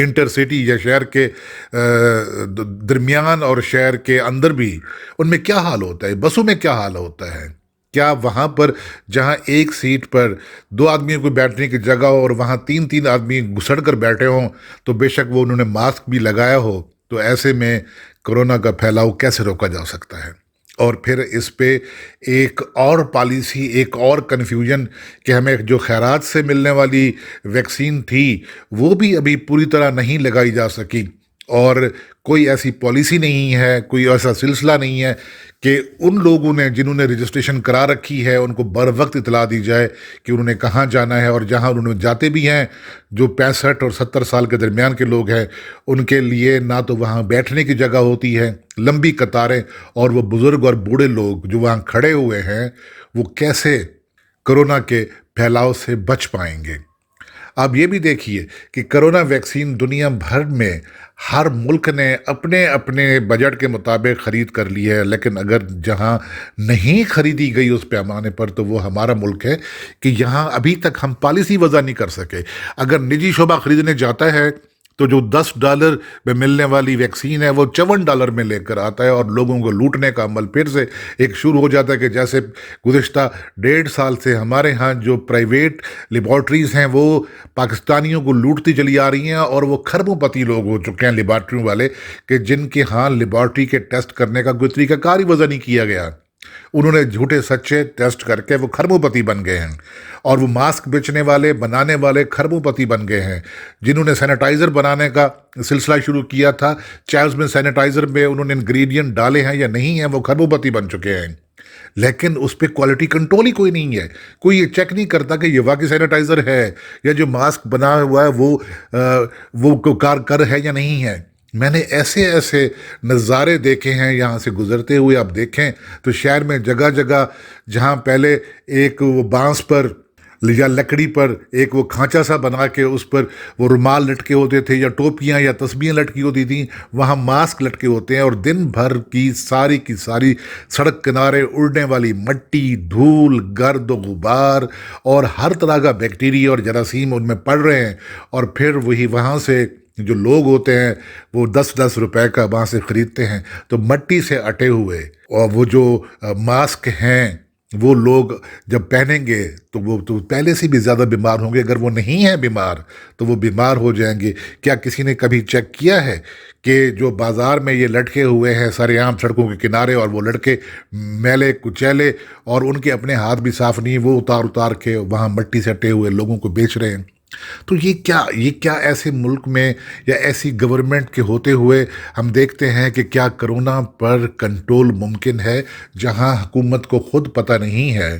Inter city یا شہر کے درمیان اور شہر کے اندر بھی ان میں کیا حال ہوتا ہے، بسوں میں کیا حال ہوتا ہے؟ کیا وہاں پر جہاں ایک سیٹ پر دو آدمیوں کو بیٹھنے کی جگہ ہو اور وہاں تین تین آدمی گھسڑ کر بیٹھے ہوں، تو بے شک وہ انہوں نے ماسک بھی لگایا ہو، تو ایسے میں کرونا کا پھیلاؤ کیسے روکا جا سکتا ہے؟ اور پھر اس پہ ایک اور پالیسی، ایک اور کنفیوژن کہ ہمیں جو خیرات سے ملنے والی ویکسین تھی وہ بھی ابھی پوری طرح نہیں لگائی جا سکی، اور کوئی ایسی پالیسی نہیں ہے، کوئی ایسا سلسلہ نہیں ہے کہ ان لوگوں نے جنہوں نے رجسٹریشن کرا رکھی ہے ان کو بر وقت اطلاع دی جائے کہ انہوں نے کہاں جانا ہے، اور جہاں انہوں نے جاتے بھی ہیں جو 65 اور 70 سال کے درمیان کے لوگ ہیں ان کے لیے نہ تو وہاں بیٹھنے کی جگہ ہوتی ہے، لمبی قطاریں، اور وہ بزرگ اور بوڑھے لوگ جو وہاں کھڑے ہوئے ہیں وہ کیسے کرونا کے پھیلاؤ سے بچ پائیں گے؟ آپ یہ بھی دیکھیے کہ کرونا ویکسین دنیا بھر میں ہر ملک نے اپنے اپنے بجٹ کے مطابق خرید کر لی ہے، لیکن اگر جہاں نہیں خریدی گئی اس پیمانے پر تو وہ ہمارا ملک ہے کہ یہاں ابھی تک ہم پالیسی وضع نہیں کر سکے۔ اگر نجی شعبہ خریدنے جاتا ہے تو جو $10 میں ملنے والی ویکسین ہے وہ $54 میں لے کر آتا ہے، اور لوگوں کو لوٹنے کا عمل پھر سے ایک شروع ہو جاتا ہے کہ جیسے گزشتہ 1.5 سال سے ہمارے ہاں جو پرائیویٹ لیبارٹریز ہیں وہ پاکستانیوں کو لوٹتی چلی آ رہی ہیں، اور وہ کھربوں پتی لوگ ہو چکے ہیں لیبارٹریوں والے کہ جن کے ہاں لیبارٹری کے ٹیسٹ کرنے کا کوئی طریقہ کار ہی وضع نہیں کیا گیا، انہوں نے جھوٹے سچے ٹیسٹ کر کے وہ کھربوں پتی بن گئے ہیں، اور وہ ماسک بیچنے والے بنانے والے کھربوں پتی بن گئے ہیں، جنہوں نے سینیٹائزر بنانے کا سلسلہ شروع کیا تھا، چاہے اس میں سینیٹائزر میں انہوں نے انگریڈینٹ ڈالے ہیں یا نہیں ہیں، وہ کھربوں پتی بن چکے ہیں، لیکن اس پہ کوالٹی کنٹرول ہی کوئی نہیں ہے، کوئی یہ چیک نہیں کرتا کہ یہ واقعی سینیٹائزر ہے یا جو ماسک بنا ہوا ہے وہ کارگر ہے یا نہیں ہے۔ میں نے ایسے ایسے نظارے دیکھے ہیں یہاں سے گزرتے ہوئے، آپ دیکھیں تو شہر میں جگہ جگہ جہاں پہلے ایک وہ بانس پر یا لکڑی پر ایک وہ کھانچا سا بنا کے اس پر وہ رومال لٹکے ہوتے تھے یا ٹوپیاں یا تسبیحیں لٹکی ہوتی تھیں، وہاں ماسک لٹکے ہوتے ہیں، اور دن بھر کی ساری سڑک کنارے اڑنے والی مٹی، دھول، گرد و غبار اور ہر طرح کا بیکٹیریا اور جراثیم ان میں پڑ رہے ہیں، اور پھر وہی وہاں سے جو لوگ ہوتے ہیں وہ 10-10 روپے کا وہاں سے خریدتے ہیں، تو مٹی سے اٹے ہوئے اور وہ جو ماسک ہیں وہ لوگ جب پہنیں گے تو وہ تو پہلے سے بھی زیادہ بیمار ہوں گے، اگر وہ نہیں ہیں بیمار تو وہ بیمار ہو جائیں گے۔ کیا کسی نے کبھی چیک کیا ہے کہ جو بازار میں یہ لٹکے ہوئے ہیں سارے عام سڑکوں کے کنارے، اور وہ لڑکے میلے کچیلے اور ان کے اپنے ہاتھ بھی صاف نہیں، وہ اتار کے وہاں مٹی سے اٹے ہوئے لوگوں کو بیچ رہے ہیں؟ تو یہ کیا ایسے ملک میں یا ایسی گورنمنٹ کے ہوتے ہوئے ہم دیکھتے ہیں کہ کیا کرونا پر کنٹرول ممکن ہے جہاں حکومت کو خود پتہ نہیں ہے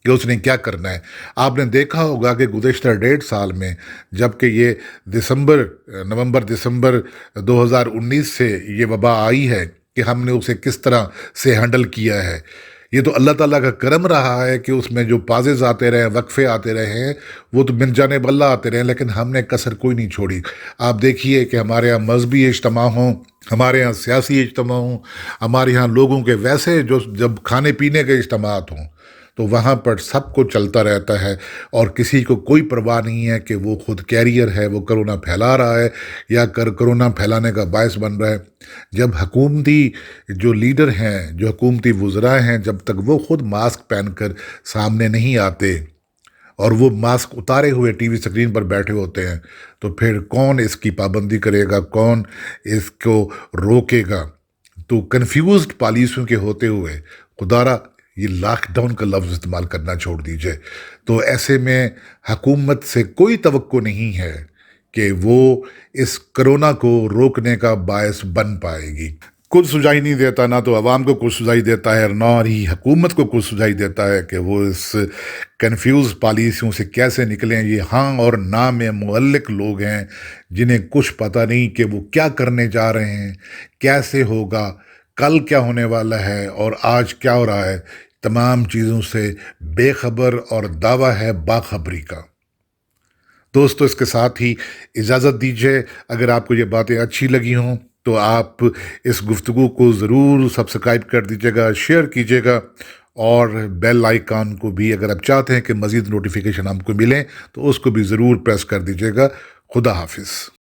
کہ اس نے کیا کرنا ہے؟ آپ نے دیکھا ہوگا کہ گزشتہ 1.5 سال میں جب کہ یہ نومبر دسمبر 2019 سے یہ وبا آئی ہے کہ ہم نے اسے کس طرح سے ہینڈل کیا ہے۔ یہ تو اللہ تعالیٰ کا کرم رہا ہے کہ اس میں جو پازز آتے رہے، وقفے آتے رہے ہیں، وہ تو من جانب اللہ آتے رہے ہیں، لیکن ہم نے کسر کوئی نہیں چھوڑی۔ آپ دیکھیے کہ ہمارے یہاں مذہبی اجتماع ہوں، ہمارے یہاں سیاسی اجتماع ہوں، ہمارے یہاں لوگوں کے ویسے جو جب کھانے پینے کے اجتماعات ہوں تو وہاں پر سب کو چلتا رہتا ہے، اور کسی کو کوئی پرواہ نہیں ہے کہ وہ خود کیریئر ہے، وہ کرونا پھیلا رہا ہے یا کرونا پھیلانے کا باعث بن رہا ہے۔ جب حکومتی جو لیڈر ہیں، جو حکومتی وزراء ہیں، جب تک وہ خود ماسک پہن کر سامنے نہیں آتے اور وہ ماسک اتارے ہوئے ٹی وی اسکرین پر بیٹھے ہوتے ہیں، تو پھر کون اس کی پابندی کرے گا، کون اس کو روکے گا؟ تو کنفیوزڈ پالیسیوں کے ہوتے ہوئے خدارا یہ لاک ڈاؤن کا لفظ استعمال کرنا چھوڑ دیجئے۔ تو ایسے میں حکومت سے کوئی توقع نہیں ہے کہ وہ اس کرونا کو روکنے کا باعث بن پائے گی۔ کچھ سجائی نہیں دیتا، نہ تو عوام کو کچھ سجائی دیتا ہے، نہ ہی حکومت کو کچھ سجائی دیتا ہے کہ وہ اس کنفیوز پالیسیوں سے کیسے نکلیں۔ یہ ہاں اور نہ میں معلق لوگ ہیں جنہیں کچھ پتہ نہیں کہ وہ کیا کرنے جا رہے ہیں، کیسے ہوگا، کل کیا ہونے والا ہے اور آج کیا ہو رہا ہے۔ تمام چیزوں سے بے خبر اور دعویٰ ہے باخبری کا۔ دوستو، اس کے ساتھ ہی اجازت دیجیے، اگر آپ کو یہ باتیں اچھی لگی ہوں تو آپ اس گفتگو کو ضرور سبسکرائب کر دیجیے گا، شیئر کیجیے گا، اور بیل آئیکن کو بھی اگر آپ چاہتے ہیں کہ مزید نوٹیفیکیشن ہم کو ملیں تو اس کو بھی ضرور پریس کر دیجیے گا۔ خدا حافظ۔